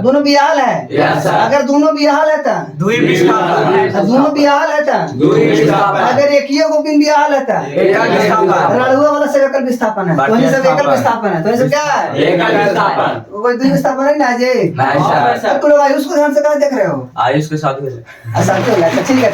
दोनों बिहाल है। अगर दोनों बिहाल है तो दोनों बिहाल है तो अगर एक ही को बिन बिहाल है तो रड़ुआ वाला से एकल विस्थापन है। तो सब एकल विस्थापन है। तो सब क्या है? एकल विस्थापन। कोई द्वि विस्थापन है ना जी? तो लोग आयुष को ध्यान से क्या देख रहे हो? आयुष के साथ साथ हो गया। ठीक है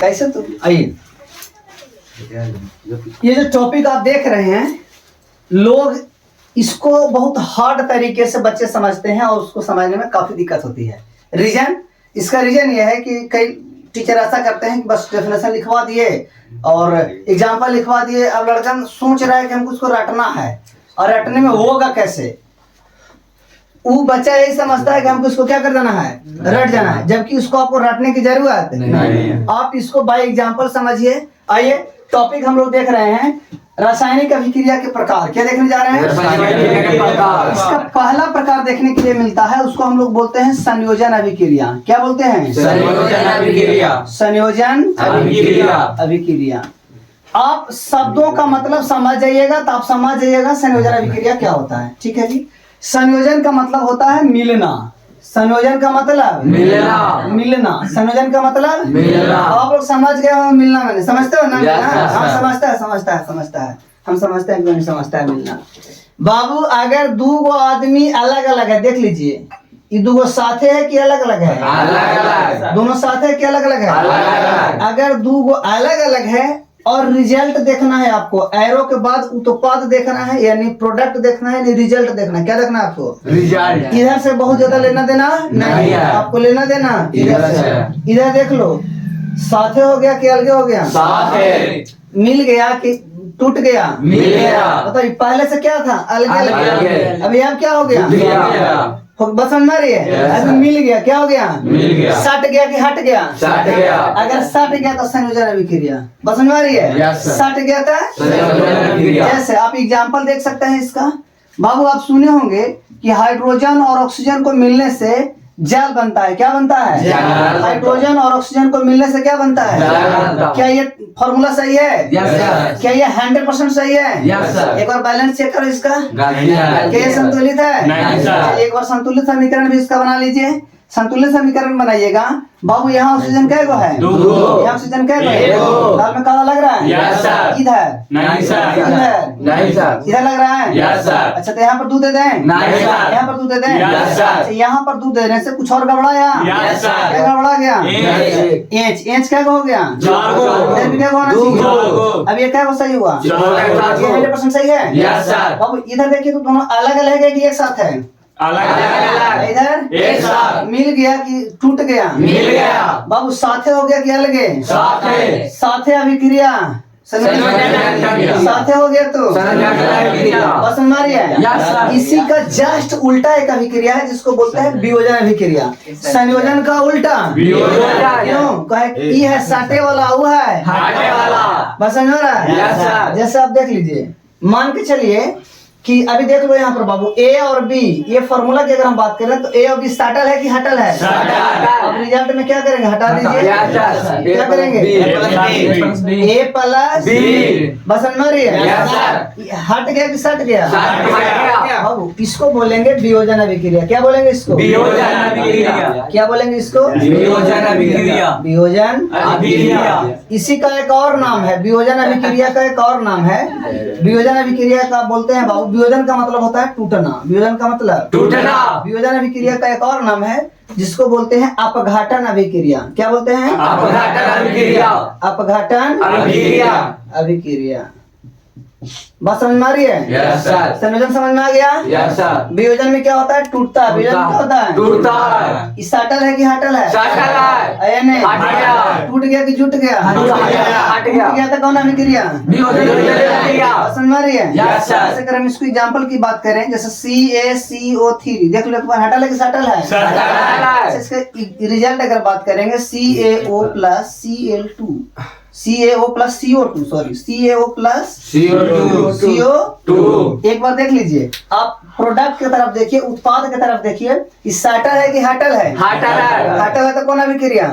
कैसे तुम आइए। ये जो टॉपिक आप देख रहे हैं, लोग इसको बहुत हार्ड तरीके से बच्चे समझते हैं और उसको समझने में काफी दिक्कत होती है। रीजन, इसका रीजन ये है कि कई टीचर ऐसा करते हैं कि बस डेफिनेशन लिखवा दिए और एग्जाम्पल लिखवा दिए। अब लड़का सोच रहा है कि हमको उसको रटना है और रटने में होगा कैसे। वो बच्चा यही समझता है कि हमको इसको क्या कर देना है, रट जाना है, जबकि उसको आपको रटने की जरूरत नहीं। आप इसको बाय एग्जाम्पल समझिए। आइए टॉपिक हम लोग देख रहे हैं रासायनिक अभिक्रिया के प्रकार। क्या देखने जा रहे हैं? इसका पहला प्रकार देखने के लिए मिलता है, उसको हम लोग बोलते हैं संयोजन अभिक्रिया। क्या बोलते हैं? संयोजन अभिक्रिया। आप शब्दों का मतलब समझ जाइएगा तो आप समझ जाइएगा संयोजन अभिक्रिया क्या होता है। ठीक है जी। संयोजन का मतलब होता है मिलना। संयोजन का मतलब मिलना। संयोजन का मतलब मिलना। आप लोग समझ गए हो मिलना मैंने, समझते हो ना? हम समझता है हम समझते हैं नहीं समझता है मिलना। बाबू अगर दो गो आदमी अलग अलग है, देख लीजिए ये दो गो साथे है कि अलग अलग है? अलग। दोनों साथे है कि अलग अलग है? अलग। अगर दो गो अलग अलग है और रिजल्ट देखना है आपको, एरो के बाद उत्पाद देखना है, यानी प्रोडक्ट देखना है, यानी रिजल्ट देखना है। क्या देखना है आपको? रिजल्ट। इधर से बहुत ज्यादा लेना देना नहीं है आपको, लेना देना इधर से। इधर देख लो, साथे हो गया कि अलगे हो गया? साथे। मिल गया कि टूट गया? मिल गया। बताइए पहले से क्या था? अलगे अलगे। अभी अब क्या हो गया? बस समझ रही है? अभी मिल गया, क्या हो गया? मिल गया। सट गया कि हट गया? सट गया। अगर सट गया तो संयोजन अभिक्रिया। बस समझ रही है? सट गया था जैसे आप एग्जांपल देख सकते हैं इसका। बाबू आप सुने होंगे कि हाइड्रोजन और ऑक्सीजन को मिलने से जल बनता है। क्या बनता है? हाइड्रोजन और ऑक्सीजन को मिलने से क्या बनता है? क्या ये फॉर्मूला सही है? क्या ये 100% सही है? एक बार बैलेंस चेक करो इसका। क्या ये संतुलित है? एक बार संतुलित समीकरण भी इसका बना लीजिए। संतुलित समीकरण बनाइएगा। बाबू यहाँ ऑक्सीजन क्या है? यहाँ ऑक्सीजन क्या है? दाल में काला लग रहा है? इधर इधर लग रहा है? अच्छा तो यहाँ पर दूध दे दें? यहाँ पर दूध दे दें? यहाँ पर दूध देने से कुछ और गड़बड़ाया? क्या गड़बड़ा गया? एच क्या हो गया? इधर भी क्या होना चाहिए? अब ये क्या सही हुआ? 100% सही है। बाबू इधर देखिए तो दोनों अलग अलग है कि एक साथ है? अलग। इधर एक साथ। मिल गया कि टूट गया? मिल गया। बाबू साथे हो गया कि अलगे? साथे। साथे अभिक्रिया साथे हो गया तो बस हमारी है। इसी का जस्ट उल्टा एक अभिक्रिया है जिसको बोलते हैं वियोजन अभिक्रिया। संयोजन का उल्टा क्यों? कहे ई है साटे वाला, वो है हाटे वाला। बस समझ रहा है? जैसे आप देख लीजिए, मान के चलिए कि अभी देख लो यहाँ पर बाबू ए और बी, ये फॉर्मूला की अगर हम बात करें तो ए और बी साटल है कि हटल है? अब रिजल्ट में क्या करेंगे? हटा दीजिए। क्या करेंगे? ए प्लस बी। बस समझ रही है? हट गया कि सट गया? बाबू इसको बोलेंगे वियोजन अभिक्रिया। क्या बोलेंगे इसको? क्या बोलेंगे इसको? वियोजन अभिक्रिया। इसी का एक और नाम है, वियोजन अभिक्रिया का एक और नाम है। वियोजन अभिक्रिया का बोलते हैं बाबू, वियोजन का मतलब होता है टूटना। वियोजन का मतलब टूटना। वियोजन अभिक्रिया का एक और नाम है जिसको बोलते हैं अपघटन अभिक्रिया। क्या बोलते हैं? अपघटन अभिक्रिया। अपघटन अभिक्रिया। बात समझ में आ रही है? Yes sir. संयोजन समझ में आ गया? Yes sir. वियोजन में क्या होता है? टूटता है। वियोजन क्या होता है? टूटता है। साटल है कि हटल है? साटल है। हट गया। टूट गया कि जुट गया? हट गया तो कौन अभिक्रिया? समझ में आ रही है? Yes sir. जैसे अगर हम इसको एग्जांपल की बात करें, जैसे CaCO3 देख लो, एक बार हटल है कि साटल है? साटल है। इसका रिजल्ट अगर बात करेंगे CaO plus Cl2, CaO plus CO2, sorry CaO plus CO2। एक बार देख लीजिए, आप प्रोडक्ट की तरफ देखिए, उत्पाद की तरफ देखिए, इस साटल है कि हटल है? हटल है तो कौन अभिक्रिया?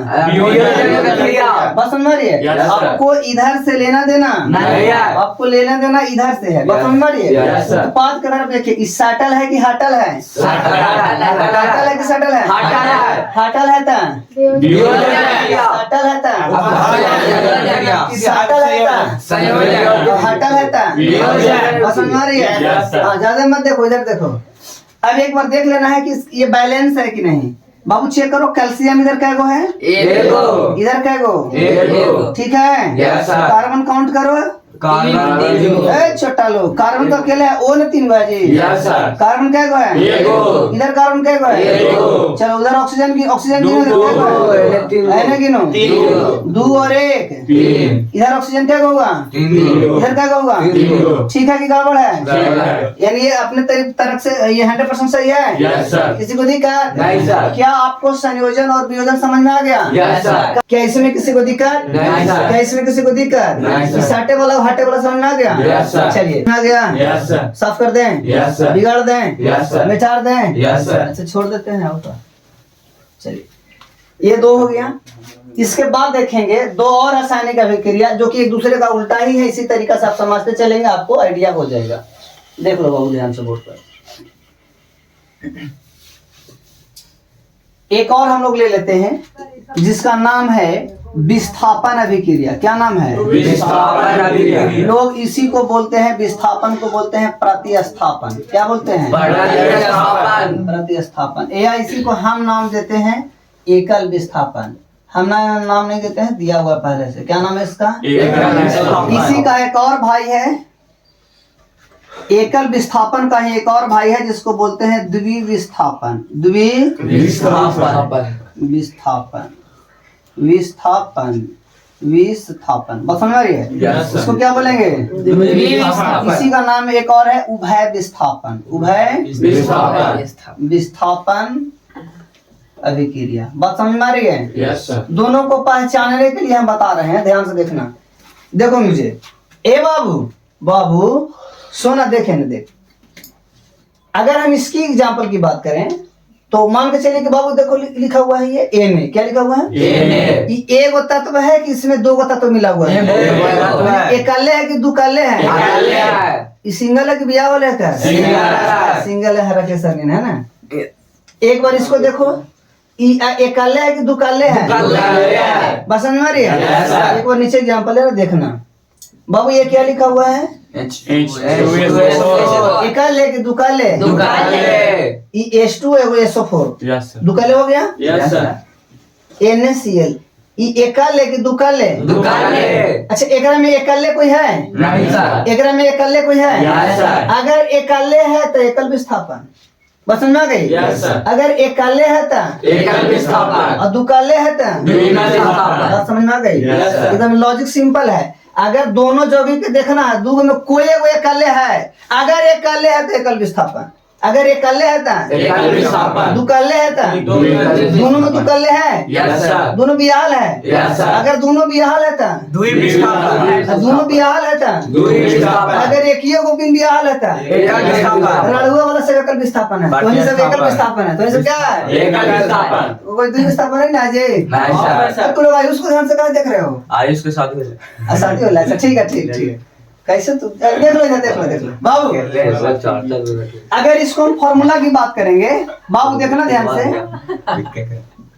बस समझ रही है? आपको इधर से लेना देना नहीं है, आपको लेना देना इधर से है। बस समझ रही है? उत्पाद की तरफ देखिए, इस साटल है कि हटल है? हटल है फाटल है ता सटल है ता सटल है ता हटल है ता समझ आ रही है। हाँ ज्यादा मत देखो, इधर देखो। अब एक बार देख लेना है कि ये बैलेंस है कि नहीं। बाबू चेक करो, कैल्शियम इधर कैगो है, इधर कैगो, ठीक है। कार्बन काउंट करो, छोटा लो। कार्बन का अकेला है, ओ ने 3 बाजी। कार्बन कैगो है, इधर कार्बन कैगो है। चलो उधर ऑक्सीजन गिनो, गिनो 2 और 1। इधर ऑक्सीजन क्या होगा, इधर क्या होगा, ठीक है कि गड़बड़ है। यानी ये अपने तरफ से ये 100% सही है। किसी को दिक्कत? क्या आपको संयोजन और वियोजन समझ में आ गया? क्या इसमें किसी को दिक्कत? क्या इसमें किसी को दिक्कत? साटे वाला हटे वाला समझ में आ गया? चलिए आ गया, साफ कर दें, बिगाड़ दें, मिटार दें, अच्छा छोड़ देते हैं। चलिए ये 2 हो गया। इसके बाद देखेंगे 2 और रासायनिक अभिक्रिया जो कि एक दूसरे का उल्टा ही है। इसी तरीका से आप समझते चलेंगे, आपको आइडिया हो जाएगा। देख लो बाबू ध्यान से बोर्ड पर। एक और हम लोग ले लेते हैं जिसका नाम है विस्थापन अभिक्रिया। क्या नाम है? विस्थापन अभिक्रिया। लोग इसी को बोलते हैं, विस्थापन को बोलते हैं प्रतिस्थापन। क्या बोलते हैं? प्रतिस्थापन। या इसी को हम नाम देते हैं एकल विस्थापन। हम नाम नहीं देते हैं, दिया हुआ पहले से। क्या नाम है इसका? इसी का एक और भाई है, एकल विस्थापन का ही एक और भाई है जिसको बोलते हैं द्विविस्थापन। विस्थापन बस समझ आ रही है? इसको क्या बोलेंगे? इसी का नाम एक और है उभय विस्थापन। उभय विस्थापन अभिक्रिया। बात समझ में आ रही है? दोनों को पहचानने के लिए हम बता रहे हैं, ध्यान से देखना। देखो मुझे, ए बाबू सोना देखे न देख। अगर हम इसकी एग्जाम्पल की बात करें तो मान के चलिए कि बाबू देखो लिखा हुआ है ये ए में। क्या लिखा हुआ है? ये एक तत्व है कि इसमें 2 तत्व मिला हुआ है? एकल्ले है कि दुकल्ले है? ये सिंगल है कि बिया वाले का? सिंगल है, हरा के सरगीन है ना। एक बार इसको देखो, एकल्ले है कि दुकल्ले है? बस समझ में आ रही है? एक बार नीचे एग्जाम्पल है देखना बाबू। ये क्या लिखा हुआ है? एकल है कि दुकाले? H2 है वो SO4। दुकाले हो गया? NaCl। एकल है कि दुकाले? अच्छा एकरा में एकल्ले कोई है? एकरा में एकल्ले कोई है? अगर एकल्ले है तो एकल विस्थापन। बस समझ में आ गई? अगर एकल्ले है तो एकल विस्थापन और दुकाले है तो बस समझ में आ गई? एकदम लॉजिक सिंपल है। अगर दोनों जगह के देखना है, दो में कोई एकल्ले है, अगर एकल्ले है तो एकल विस्थापन। अगर एकल्ले है तो दुकल्ले है तो दोनों में दुकल्ले है, दोनों बिहाल है। अगर दोनों बिहाल है तो दोनों बिहाल है तो अगर एक ही को बिन बिहाल है तो रड़ुआ वाला सब एकल विस्थापन है। तो सब एकल विस्थापन है। तो क्या है? कोई द्वि विस्थापन है ना जी? तो लोग आयुष को ध्यान से कहाँ देख रहे हो? आयुष के शादी हो रहा है। ठीक है, ठीक कैसे तू देख लो बाबू। अगर इसको हम फॉर्मूला की बात करेंगे बाबू, देखना ध्यान से।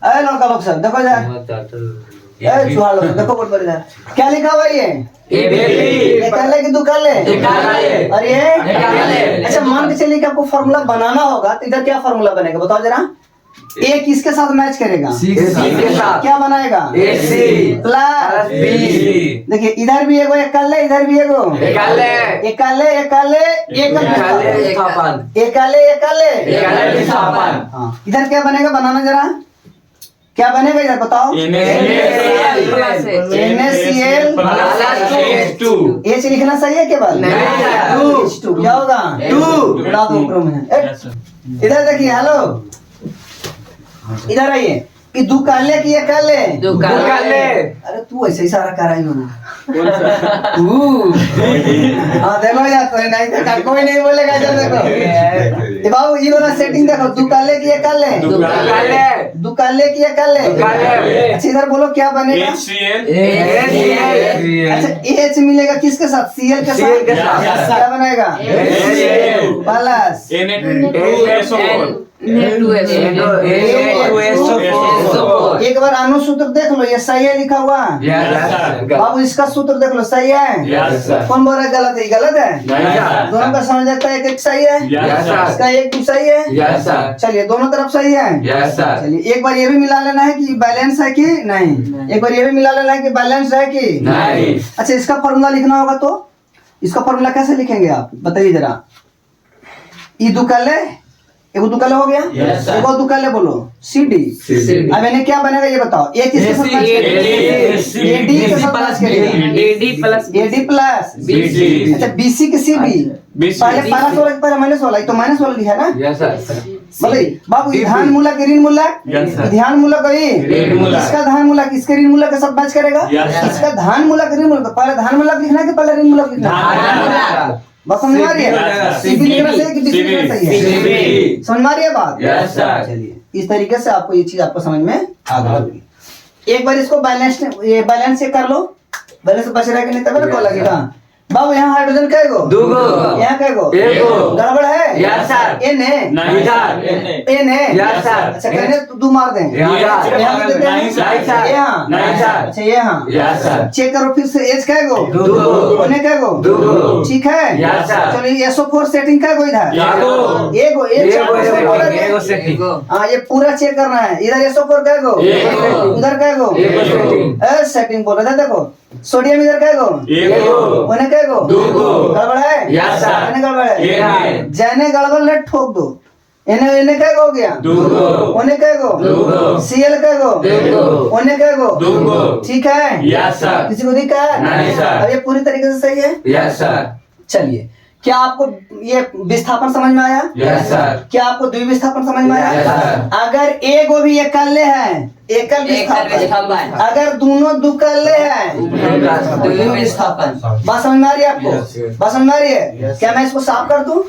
अरे लड़का लोग सब देखो यार, चूहा लोग देखो बोर्ड पर यार। क्या लिखा हुआ ये? एकल्ले की दुकल्ले? और ये? अच्छा मान के चलिए कि आपको फॉर्मूला बनाना होगा तो इधर क्या फॉर्मूला बनेगा बताओ जरा। ए किसके साथ मैच करेगा? सी के साथ। क्या बनाएगा? AC plus B। देखिए इधर भी एगो एकल्ले, इधर भी एगो एकल्ले हाँ, इधर क्या बनेगा? बनाना जरा, क्या बनेगा इधर बताओ? NaCl H लिखना सही है केवल? H2 क्या होगा? 2 इधर देखिए, हेलो इधर आइए। कि दुकाले की एकल्ले? दुकाले। अरे तू ऐसे ही सारा कर रही हो ना। हाँ देखो यार, कोई नहीं बोलेगा जब देखो। ये बाबू ये वाला सेटिंग देखो, दुकाले की एकल्ले? दुकाले की एकल्ले? अच्छा इधर बोलो क्या बनेगा? अच्छा H मिलेगा किसके साथ? Cl के साथ। क्या बनेगा? प्लस एक बार अनुसूत्र देख लो, ये सही है लिखा हुआ। बाबू इसका सूत्र देख लो, सही है। कौन बोल रहा है गलत है? गलत है। दोनों का समझ लगता है, एक सही है, इसका एक भी सही है। चलिए दोनों तरफ सही है। चलिए एक बार ये भी मिला लेना है कि बैलेंस है कि नहीं, एक बार ये भी मिला लेना है कि बैलेंस है कि नहीं। अच्छा इसका फॉर्मूला लिखना होगा, तो इसका फॉर्मूला कैसे लिखेंगे आप बताइए जरा। ई दुकाले, एक दुकाले हो गया, एक और दुकाले बोलो CD। अब इन्हें क्या बनेगा ये बताओ। ए किसके साथ मैच करेगा? AD के साथ मैच करेगा, AD प्लस BC। अच्छा BC के CB, पहले प्लस वाला पहले माइनस वाला, तो माइनस वाला लिखा है ना। बोलिए बाबू ध्यान मूलक ऋण मूलक, ध्यान मूलक इसका ध्यान मूलक इसके ऋण मूलक के साथ मैच करेगा। इसका ध्यान मूलक ऋण मूलक, पहले ध्यान मूलक लिखना है कि पहले ऋण मूलक लिखना है? बात समझ में आ रही है? CB लिखना सही है कि BC लिखना सही है? समझ में आ रही है बात? चलिए इस तरीके से आपको ये चीज आपको समझ में आ गई। एक बार इसको बैलेंस, ये बैलेंस से कर लो, बैलेंस बच रहा है कि नहीं तब को लगेगा। बाबू यहाँ हाइड्रोजन कैगो? दूगो। यहाँ कैगो? एगो। गड़बड़ है? Yes sir. एन है? नहीं सर। एन है? Yes sir. अच्छा कहने तो दो मार दें। यहाँ भी देते हैं? नहीं सर। यहाँ? नहीं सर। अच्छा यहाँ? Yes sir. चेक करो फिर से, एच कैगो? दूगो। ओने कैगो? दूगो। ठीक है? Yes sir. चलिए SO4 सेटिंग कैगो इधर? एगो। एगो एगो सेटिंग। हाँ ये पूरा चेक करना है। इधर SO4 कैगो? उधर कैगो? सेटिंग बोल रहे थे। देखो सोडियम इधर कैगो? ओने कैगो? दूगो। गड़बड़ है? Yes sir. ओने गड़बड़ है? जैने गड़बड़ ने ठोक दो। इन्हें इन्हें कैगो हो गया? दूगो। ओने कैगो? दूगो। Cl कैगो? दूगो। ओने कैगो? दूगो। ठीक है? Yes sir. किसी को दिक्कत है? नहीं सर। अब ये पूरी तरीके से सही है? Yes sir. चलिए क्या आपको ये विस्थापन समझ में आया? Yes sir. क्या आपको द्विविस्थापन समझ में आया? Yes sir. अगर एक भी एकल्य है, एकल विस्थापन, अगर दोनों दुकल्य है द्विविस्थापन। बात समझ में आ रही है आपको? बात समझ में आ रही है? क्या मैं इसको साफ कर दूं?